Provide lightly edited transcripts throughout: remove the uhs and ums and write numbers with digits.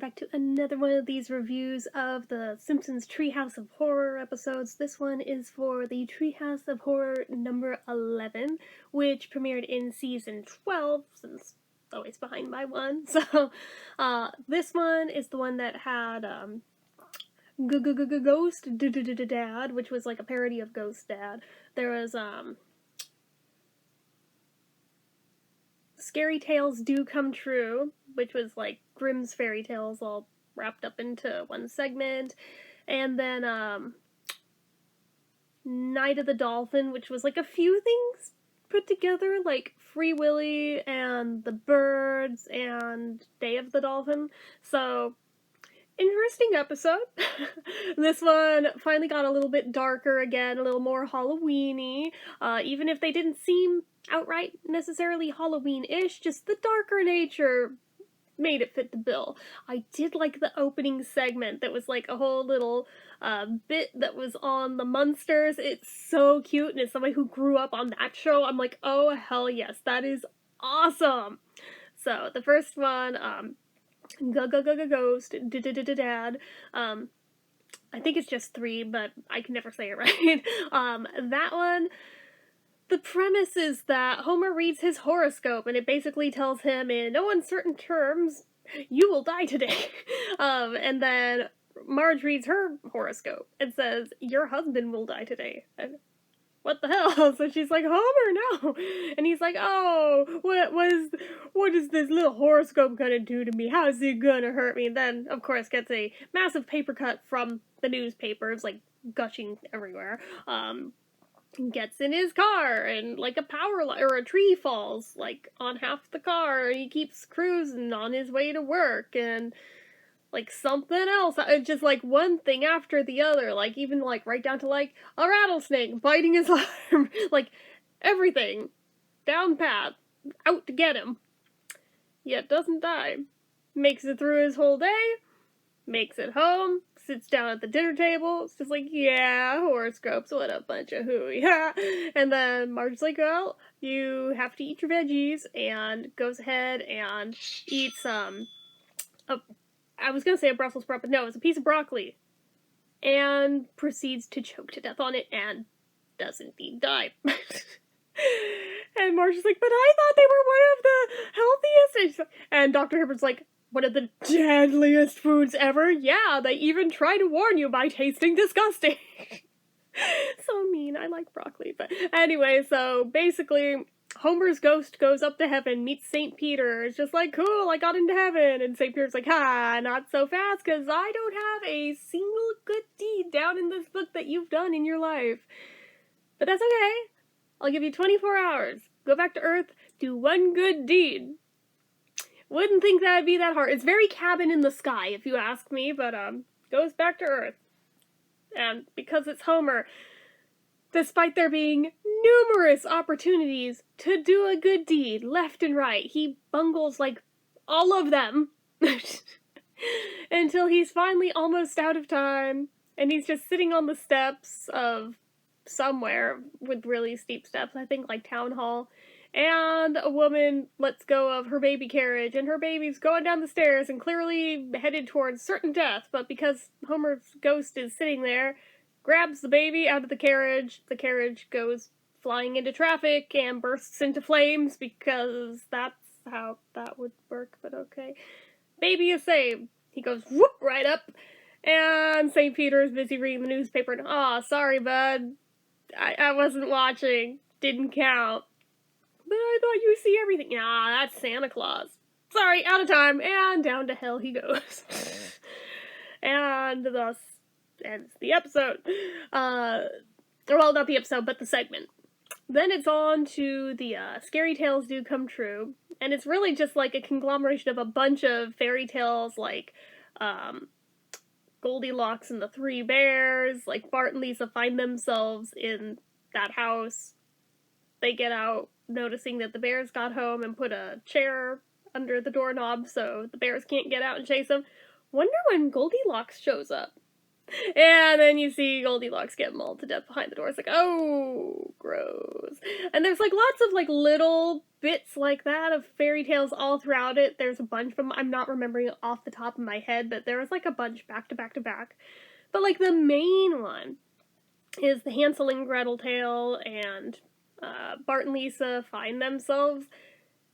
back to another one of these reviews of the Simpsons Treehouse of Horror episodes. This one is for the Treehouse of Horror number 11, which premiered in season 12, since always behind by one. So, this one is the one that had, Ghost Dad, which was like a parody of Ghost Dad. There was, Scary Tales Do Come True, which was like Grimm's fairy tales all wrapped up into one segment. And then Night of the Dolphin, which was like a few things put together, like Free Willy and the Birds and Day of the Dolphin. So, interesting episode. This one finally got a little bit darker again, a little more Halloween-y, even if they didn't seem outright necessarily Halloween-ish, just the darker nature made it fit the bill. I did like the opening segment that was like a whole little bit that was on the Munsters. It's so cute, and as somebody who grew up on that show, I'm like, oh hell yes, that is awesome! So, the first one, Ghost Dad, I think it's just 3, but I can never say it right. That one, the premise is that Homer reads his horoscope, and it basically tells him in no uncertain terms, you will die today. And then Marge reads her horoscope and says, your husband will die today. And what the hell? So she's like, Homer, no! And he's like, oh, what is this little horoscope gonna do to me? How's it gonna hurt me? And then, of course, gets a massive paper cut from the newspapers, like, gushing everywhere. Gets in his car, and like a power line or a tree falls like on half the car, and he keeps cruising on his way to work, and like something else, it's just like one thing after the other, like even like right down to like a rattlesnake biting his arm, like everything down path, out to get him, yet doesn't die, makes it through his whole day, makes it home, sits down at the dinner table. It's just like, yeah, horoscopes, what a bunch of hooey. And then Marge's like, well, you have to eat your veggies, and goes ahead and eats, I was gonna say a Brussels sprout, but no, it's a piece of broccoli. And proceeds to choke to death on it, and does indeed die. And Marge is like, but I thought they were one of the healthiest. And Dr. Hibberd's like, one of the deadliest foods ever? Yeah, they even try to warn you by tasting disgusting. So mean, I like broccoli. But anyway, so basically, Homer's ghost goes up to heaven, meets St. Peter. It's just like, cool, I got into heaven. And St. Peter's like, ha, not so fast, because I don't have a single good deed down in this book that you've done in your life. But that's okay. I'll give you 24 hours. Go back to Earth, do one good deed. Wouldn't think that'd be that hard. It's very Cabin in the Sky, if you ask me, but, goes back to Earth. And because it's Homer, despite there being numerous opportunities to do a good deed, left and right, he bungles, like, all of them. Until he's finally almost out of time, and he's just sitting on the steps of somewhere with really steep steps, I think, like Town Hall. And a woman lets go of her baby carriage, and her baby's going down the stairs and clearly headed towards certain death, but because Homer's ghost is sitting there, grabs the baby out of the carriage goes flying into traffic and bursts into flames, because that's how that would work, but okay. Baby is saved. He goes whoop right up, and St. Peter's busy reading the newspaper, and aw, sorry bud, I wasn't watching, didn't count. But I thought you see everything. Nah, that's Santa Claus. Sorry, out of time, and down to hell he goes. And thus ends the episode. Well, not the episode, but the segment. Then it's on to the Scary Tales Do Come True, and it's really just like a conglomeration of a bunch of fairy tales, like Goldilocks and the Three Bears, like Bart and Lisa find themselves in that house. They get out, noticing that the bears got home and put a chair under the doorknob so the bears can't get out and chase them. Wonder when Goldilocks shows up. And then you see Goldilocks get mauled to death behind the door. It's like, oh, gross. And there's like lots of like little bits like that of fairy tales all throughout it. There's a bunch of them. I'm not remembering off the top of my head, but there was like a bunch back to back to back. But like the main one is the Hansel and Gretel tale, and Bart and Lisa find themselves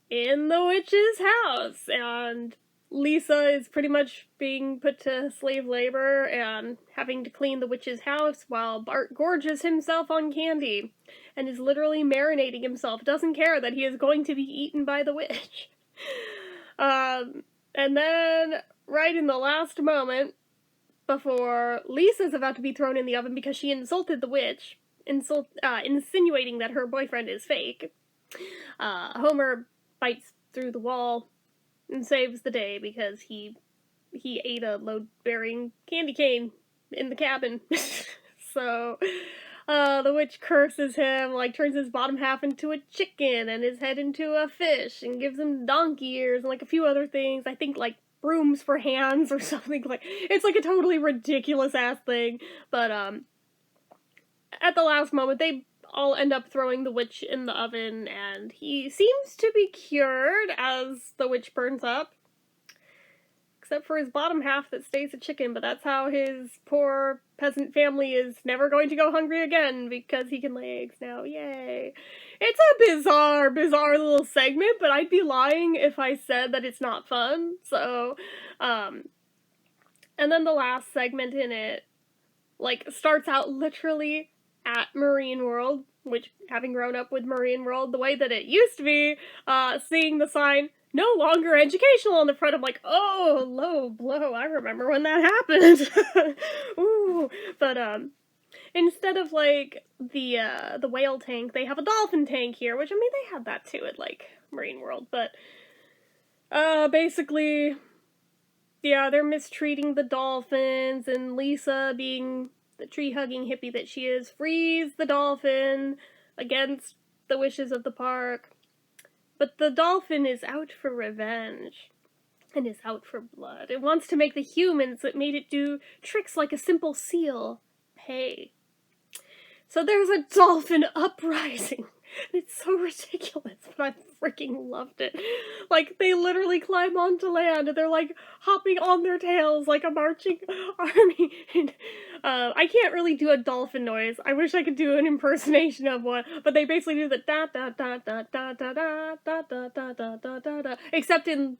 in the witch's house, and Lisa is pretty much being put to slave labor and having to clean the witch's house while Bart gorges himself on candy and is literally marinating himself, doesn't care that he is going to be eaten by the witch. And then, right in the last moment, before Lisa's about to be thrown in the oven because she insulted the witch, insinuating that her boyfriend is fake, Homer bites through the wall and saves the day because he ate a load-bearing candy cane in the cabin. So, the witch curses him, like turns his bottom half into a chicken and his head into a fish and gives him donkey ears and like a few other things. I think like brooms for hands or something. Like, it's like a totally ridiculous ass thing. But at the last moment they all end up throwing the witch in the oven, and he seems to be cured as the witch burns up. Except for his bottom half that stays a chicken, but that's how his poor peasant family is never going to go hungry again, because he can lay eggs now. Yay. It's a bizarre little segment, but I'd be lying if I said that it's not fun. So, and then the last segment in it, like, starts out literally at Marine World, which, having grown up with Marine World the way that it used to be, seeing the sign, no longer educational on the front, I'm like, oh, low blow, I remember when that happened. Ooh, but, instead of, like, the whale tank, they have a dolphin tank here, which, I mean, they had that too at, like, Marine World, but, basically, yeah, they're mistreating the dolphins, and Lisa, being the tree-hugging hippie that she is, frees the dolphin against the wishes of the park. But the dolphin is out for revenge, and is out for blood. It wants to make the humans that made it do tricks like a simple seal pay. So there's a dolphin uprising. It's so ridiculous, but I freaking loved it. Like, they literally climb onto land, and they're, like, hopping on their tails like a marching army. And, I can't really do a dolphin noise. I wish I could do an impersonation of one, but they basically do the da-da-da-da-da-da-da-da-da-da-da-da-da-da, except in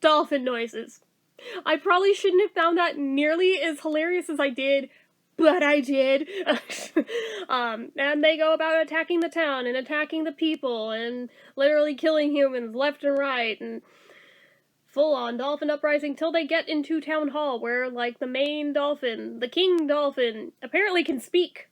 dolphin noises. I probably shouldn't have found that nearly as hilarious as I did, but I did. And they go about attacking the town and attacking the people and literally killing humans left and right, and full-on dolphin uprising till they get into town hall where, like, the main dolphin, the king dolphin, apparently can speak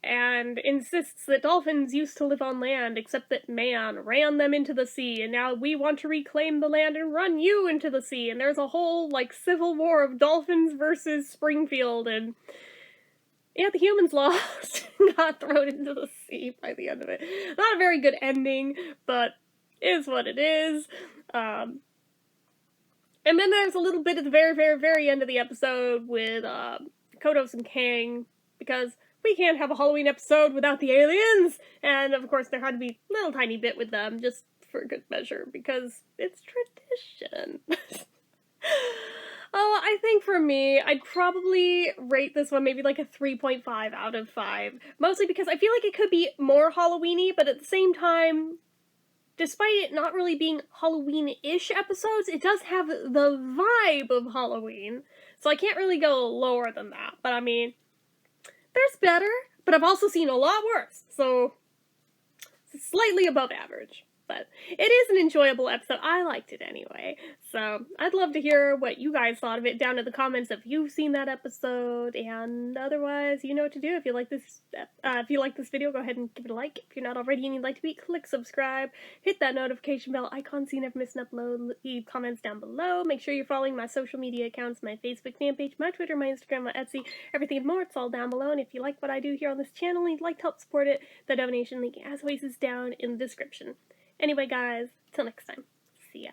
and insists that dolphins used to live on land, except that man ran them into the sea, and now we want to reclaim the land and run you into the sea, and there's a whole, like, civil war of dolphins versus Springfield, and yeah, the humans lost and got thrown into the sea by the end of it. Not a very good ending, but is what it is. And then there's a little bit at the very, very, very end of the episode with Kodos and Kang, because we can't have a Halloween episode without the aliens, and of course there had to be a little tiny bit with them, just for good measure, because it's tradition. Oh, I think for me, I'd probably rate this one maybe like a 3.5 out of 5. Mostly because I feel like it could be more Halloween-y, but at the same time, despite it not really being Halloween-ish episodes, it does have the vibe of Halloween. So I can't really go lower than that. But I mean, there's better, but I've also seen a lot worse. So, it's slightly above average. But it is an enjoyable episode. I liked it anyway. So I'd love to hear what you guys thought of it down in the comments if you've seen that episode. And otherwise, you know what to do. If you like this video, go ahead and give it a like. If you're not already and you'd like to be, click subscribe. Hit that notification bell icon so you never miss an upload. Leave comments down below. Make sure you're following my social media accounts, my Facebook fan page, my Twitter, my Instagram, my Etsy, everything and more. It's all down below. And if you like what I do here on this channel and you'd like to help support it, the donation link as always is down in the description. Anyway, guys, till next time, see ya.